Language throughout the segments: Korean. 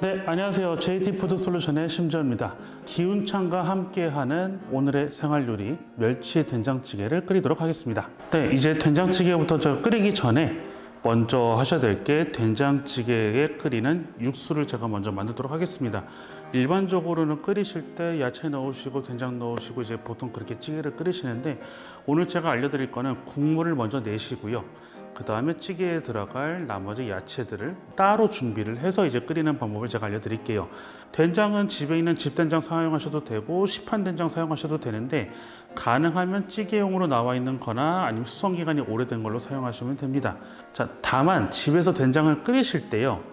네, 안녕하세요. JT푸드솔루션의 심재호입니다. 기운찬과 함께하는 오늘의 생활요리 멸치 된장찌개를 끓이도록 하겠습니다. 네, 이제 된장찌개부터 저 끓이기 전에 먼저 하셔야 될 게 된장찌개에 끓이는 육수를 제가 먼저 만들도록 하겠습니다. 일반적으로는 끓이실 때 야채 넣으시고 된장 넣으시고 이제 보통 그렇게 찌개를 끓이시는데, 오늘 제가 알려드릴 거는 국물을 먼저 내시고요. 그 다음에 찌개에 들어갈 나머지 야채들을 따로 준비를 해서 이제 끓이는 방법을 제가 알려드릴게요. 된장은 집에 있는 집된장 사용하셔도 되고 시판된장 사용하셔도 되는데, 가능하면 찌개용으로 나와 있는 거나 아니면 수성기간이 오래된 걸로 사용하시면 됩니다. 자, 다만 집에서 된장을 끓이실 때요,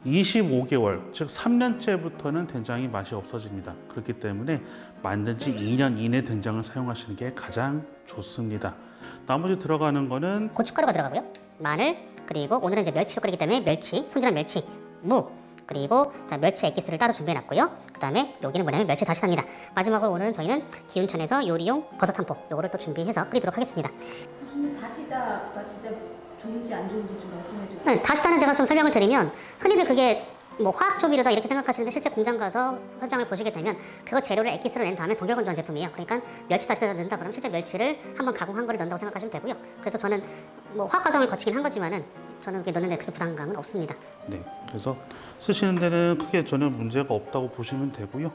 25개월, 즉 3년째부터는 된장이 맛이 없어집니다. 그렇기 때문에 만든 지 2년 이내 된장을 사용하시는 게 가장 좋습니다. 나머지 들어가는 거는 고춧가루가 들어가고요, 마늘, 그리고 오늘은 이제 멸치로 끓이기 때문에 멸치, 손질한 멸치, 무, 그리고 자, 멸치 액기스를 따로 준비해 놨고요. 그 다음에 여기는 뭐냐면 멸치 다시다입니다. 마지막으로 오늘은 저희는 기운천에서 요리용 버섯 한 포, 요거를 또 준비해서 끓이도록 하겠습니다. 다시다가 진짜 좋은지 안 좋은지 좀 말씀해 주세요. 네, 다시다는 제가 좀 설명을 드리면, 흔히들 그게 뭐 화학 조미료다 이렇게 생각하시는데, 실제 공장 가서 현장을 보시게 되면 그거 재료를 액기스로 낸 다음에 동결건조한 제품이에요. 그러니까 멸치 다시다 넣는다 그러면 실제 멸치를 한번 가공한 거를 넣는다고 생각하시면 되고요. 그래서 저는 뭐 화학 과정을 거치긴 한 거지만은 저는 그게 넣는데 크게 부담감은 없습니다. 네, 그래서 쓰시는 데는 크게 전혀 문제가 없다고 보시면 되고요.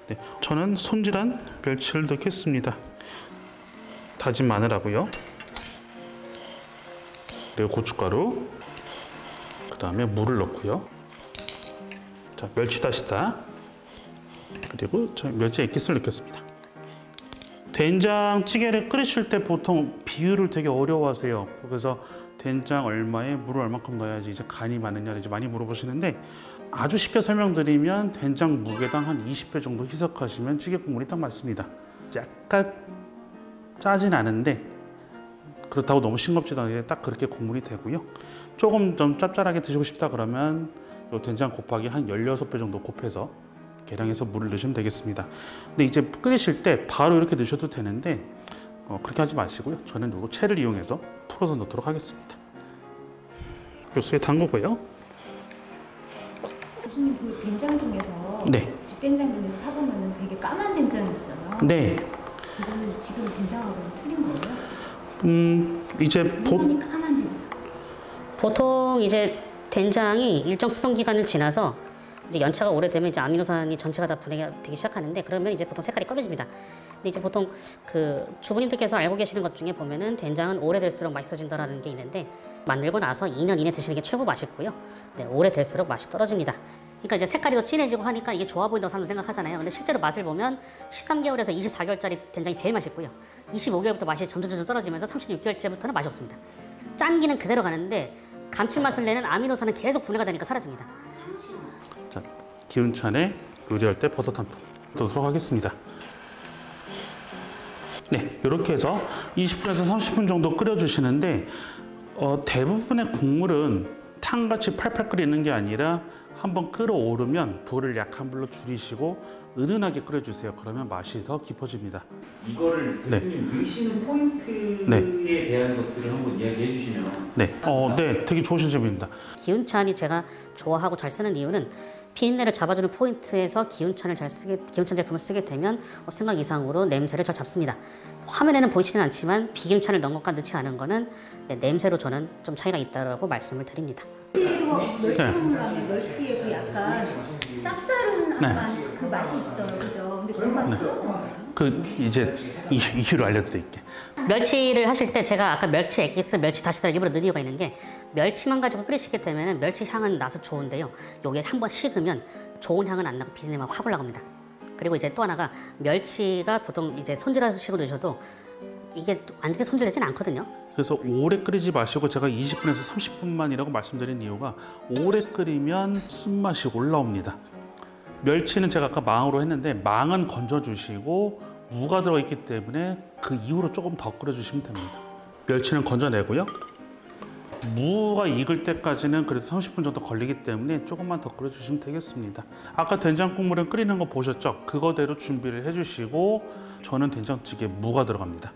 네, 저는 손질한 멸치를 넣겠습니다. 다진 마늘하고요, 그리고 고춧가루, 그 다음에 물을 넣고요. 자, 멸치 다시다, 그리고 저 멸치 액기스를 넣겠습니다. 된장찌개를 끓이실 때 보통 비율을 되게 어려워하세요. 그래서 된장 얼마에 물을 얼마큼 넣어야지 이제 간이 맞느냐 이제 많이 물어보시는데, 아주 쉽게 설명드리면 된장 무게당 한 20배 정도 희석하시면 찌개 국물이 딱 맞습니다. 약간 짜진 않은데 그렇다고 너무 싱겁지도 않게 딱 그렇게 국물이 되고요. 조금 좀 짭짤하게 드시고 싶다 그러면 요 된장 곱하기 한 16배 정도 곱해서 계량해서 물을 넣으시면 되겠습니다. 근데 이제 끓이실 때 바로 이렇게 넣으셔도 되는데 그렇게 하지 마시고요. 저는 요거 채를 이용해서 풀어서 넣도록 하겠습니다. 육수에 담그고요. 교수님, 그 된장 중에서 네. 집된장 중에서 사보면 되게 까만 된장이 있어요. 네. 그거는 지금 된장하고는 틀린 거예요? 이제 까만 된장. 보통 이제 된장이 일정 수성 기간을 지나서 이제 연차가 오래되면 이제 아미노산이 전체가 다 분해가 되기 시작하는데, 그러면 이제 보통 색깔이 검해집니다. 근데 이제 보통 그 주부님들께서 알고 계시는 것 중에 보면은 된장은 오래될수록 맛있어진다라는 게 있는데, 만들고 나서 2년 이내 드시는 게 최고 맛있고요. 네, 오래될수록 맛이 떨어집니다. 그러니까 이제 색깔이 더 진해지고 하니까 이게 좋아 보인다고 사람들 생각하잖아요. 근데 실제로 맛을 보면 13개월에서 24개월짜리 된장이 제일 맛있고요. 25개월부터 맛이 점점 떨어지면서 36개월째부터는 맛이 없습니다. 짠기는 그대로 가는데 감칠맛을 내는 아미노산은 계속 분해가 되니까 사라집니다. 자, 기운찬에 요리할 때 버섯 한 포 넣도록 하겠습니다. 네, 이렇게 해서 20분에서 30분 정도 끓여주시는데, 대부분의 국물은 탕같이 팔팔 끓이는 게 아니라 한번 끓어오르면 불을 약한 불로 줄이시고 은은하게 끓여주세요. 그러면 맛이 더 깊어집니다. 이거를 대표님 넣으시는 포인트에 대한 것들을 한번 이야기해 주시면. 네, 네, 되게 좋으신 점입니다. 기운찬이 제가 좋아하고 잘 쓰는 이유는, 비린내를 잡아주는 포인트에서 기운찬 제품을 쓰게 되면 생각 이상으로 냄새를 잘 잡습니다. 화면에는 보이지는 않지만 비기운찬을 넣은 것과 넣지 않은 거는 냄새로 저는 좀 차이가 있다고 말씀을 드립니다. 멸치국물하면 멸치의 그 약간 쌉싸름한 그 맛이 있어요, 그죠? 근데 그 맛이 그 이제 이유를 알려드릴게요. 멸치를 하실 때 제가 아까 멸치 액기스, 멸치 다시다를 일부러 넣은 이유가 있는 게, 멸치만 가지고 끓이시게 되면 멸치 향은 나서 좋은데요, 요게 한번 식으면 좋은 향은 안 나고 비린내만 확 올라갑니다. 그리고 이제 또 하나가, 멸치가 보통 이제 손질하시고 넣으셔도 이게 완전히 손질되진 않거든요. 그래서 오래 끓이지 마시고 제가 20분에서 30분만이라고 말씀드린 이유가, 오래 끓이면 쓴맛이 올라옵니다. 멸치는 제가 아까 망으로 했는데, 망은 건져주시고 무가 들어있기 때문에 그 이후로 조금 더 끓여주시면 됩니다. 멸치는 건져내고요. 무가 익을 때까지는 그래도 30분 정도 걸리기 때문에 조금만 더 끓여주시면 되겠습니다. 아까 된장국물은 끓이는 거 보셨죠? 그거대로 준비를 해주시고, 저는 된장찌개에 무가 들어갑니다.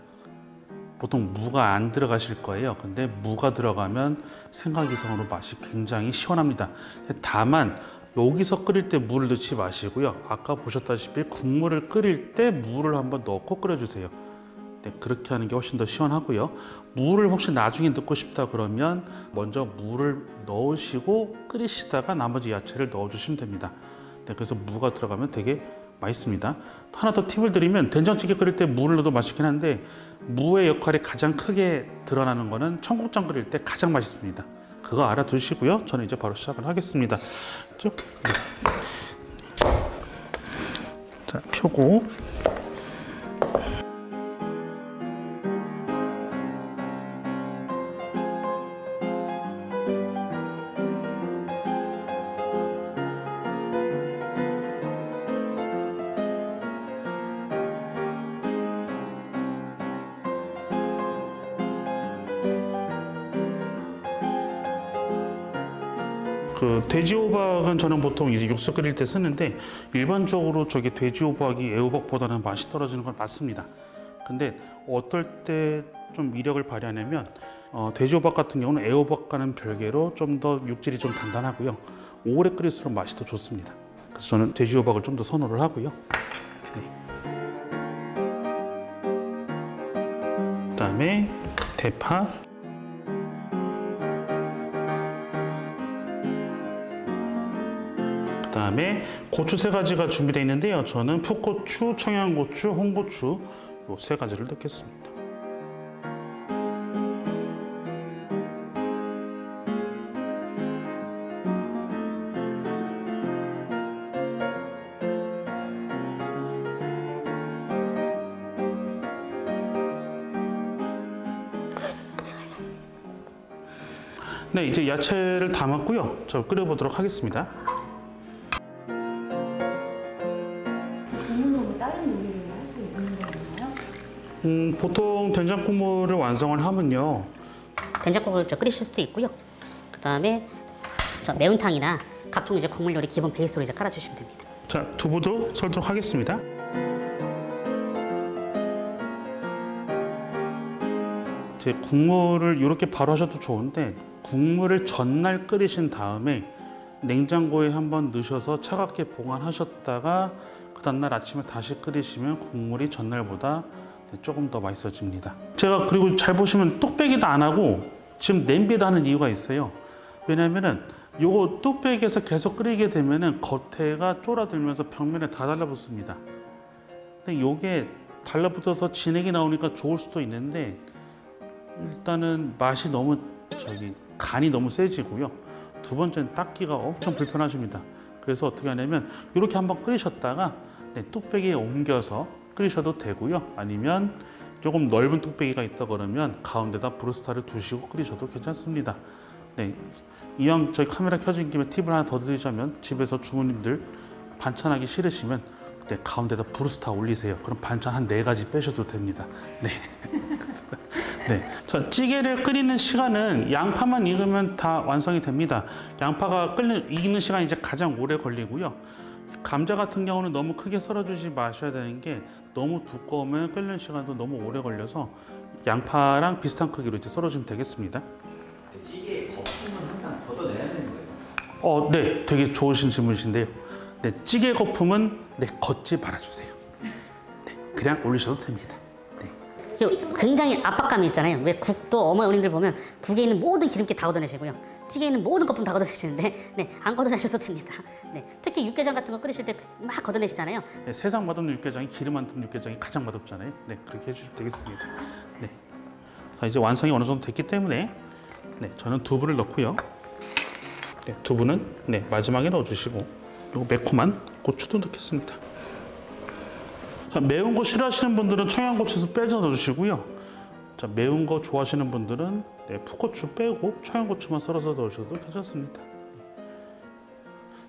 보통 무가 안 들어가실 거예요. 근데 무가 들어가면 생각 이상으로 맛이 굉장히 시원합니다. 다만 여기서 끓일 때 물을 넣지 마시고요. 아까 보셨다시피 국물을 끓일 때 물을 한번 넣고 끓여주세요. 네, 그렇게 하는 게 훨씬 더 시원하고요. 물을 혹시 나중에 넣고 싶다 그러면 먼저 물을 넣으시고 끓이시다가 나머지 야채를 넣어주시면 됩니다. 네, 그래서 무가 들어가면 되게 맛있습니다. 하나 더 팁을 드리면 된장찌개 끓일 때 물을 넣어도 맛있긴 한데 무의 역할이 가장 크게 드러나는 거는 청국장 끓일 때 가장 맛있습니다. 그거 알아두시고요. 저는 이제 바로 시작을 하겠습니다. 쭉. 자, 펴고. 그 돼지호박은 저는 보통 이제 육수 끓일 때 쓰는데 일반적으로 저기 돼지호박이 애호박보다는 맛이 떨어지는 건 맞습니다. 근데 어떨 때 좀 위력을 발휘하냐면 돼지호박 같은 경우는 애호박과는 별개로 좀 더 육질이 좀 단단하고요. 오래 끓일수록 맛이 더 좋습니다. 그래서 저는 돼지호박을 좀 더 선호를 하고요. 네. 그다음에 대파. 그다음에 고추 3가지가 준비되어 있는데요. 저는 풋고추, 청양고추, 홍고추 요 3가지를 넣겠습니다. 네, 이제 야채를 담았고요. 저 끓여보도록 하겠습니다. 국물로 다른 요리를 할 수 있는 건가요? 보통 된장 국물을 완성을 하면요. 된장국을 끓이실 수도 있고요. 그 다음에 매운탕이나 각종 이제 국물 요리 기본 베이스로 이제 깔아주시면 됩니다. 자, 두부도 썰도록 하겠습니다. 제 국물을 이렇게 바로 하셔도 좋은데 국물을 전날 끓이신 다음에 냉장고에 한번 넣으셔서 차갑게 보관하셨다가 그 다음날 아침에 다시 끓이시면 국물이 전날보다 조금 더 맛있어집니다. 제가 그리고 잘 보시면 뚝배기도 안 하고 지금 냄비에다 하는 이유가 있어요. 왜냐면은 요거 뚝배기에서 계속 끓이게 되면은 겉에가 쫄아들면서 벽면에 다 달라붙습니다. 근데 요게 달라붙어서 진액이 나오니까 좋을 수도 있는데 일단은 맛이 너무 간이 너무 세지고요. 두 번째는 닦기가 엄청 불편하십니다. 그래서 어떻게 하냐면 이렇게 한번 끓이셨다가 뚝배기에 옮겨서 끓이셔도 되고요. 아니면 조금 넓은 뚝배기가 있다 그러면 가운데다 브루스타를 두시고 끓이셔도 괜찮습니다. 네, 이왕 저희 카메라 켜진 김에 팁을 하나 더 드리자면 집에서 주부님들 반찬하기 싫으시면 가운데다 브루스타 올리세요. 그럼 반찬 한 4가지 빼셔도 됩니다. 네. 네. 자, 찌개를 끓이는 시간은 양파만 익으면 다 완성이 됩니다. 양파가 익는 시간이 이제 가장 오래 걸리고요. 감자 같은 경우는 너무 크게 썰어주지 마셔야 되는 게 너무 두꺼우면 끓는 시간도 너무 오래 걸려서 양파랑 비슷한 크기로 이제 썰어주면 되겠습니다. 찌개에 거품은 항상 걷어내야 되는 거예요? 네, 되게 좋으신 질문이신데요. 네, 찌개 거품은 걷지 말아주세요. 네, 그냥 올리셔도 됩니다. 굉장히 압박감이 있잖아요. 왜 국도 어머님들 보면 국에 있는 모든 기름기 다 걷어내시고요. 찌개에 있는 모든 거품 다 걷어내시는데 안 걷어내셔도 됩니다. 특히 육개장 같은 거 끓이실 때 막 걷어내시잖아요. 네, 세상 맛없는 육개장이 기름 안 든 육개장이 가장 맛없잖아요. 네, 그렇게 해주시면 되겠습니다. 네, 자, 이제 완성이 어느 정도 됐기 때문에 저는 두부를 넣고요. 두부는 마지막에 넣어주시고 그리고 매콤한 고추도 넣겠습니다. 자, 매운 거 싫어하시는 분들은 청양고추도 빼서 넣어주시고요. 자, 매운 거 좋아하시는 분들은 풋고추 빼고 청양고추만 썰어서 넣으셔도 괜찮습니다.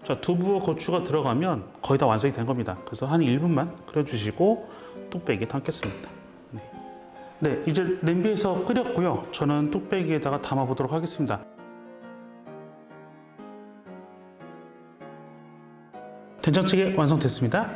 자, 두부와 고추가 들어가면 거의 다 완성이 된 겁니다. 그래서 한 1분만 끓여주시고 뚝배기에 담겠습니다. 네, 이제 냄비에서 끓였고요. 저는 뚝배기에다가 담아보도록 하겠습니다. 된장찌개 완성됐습니다.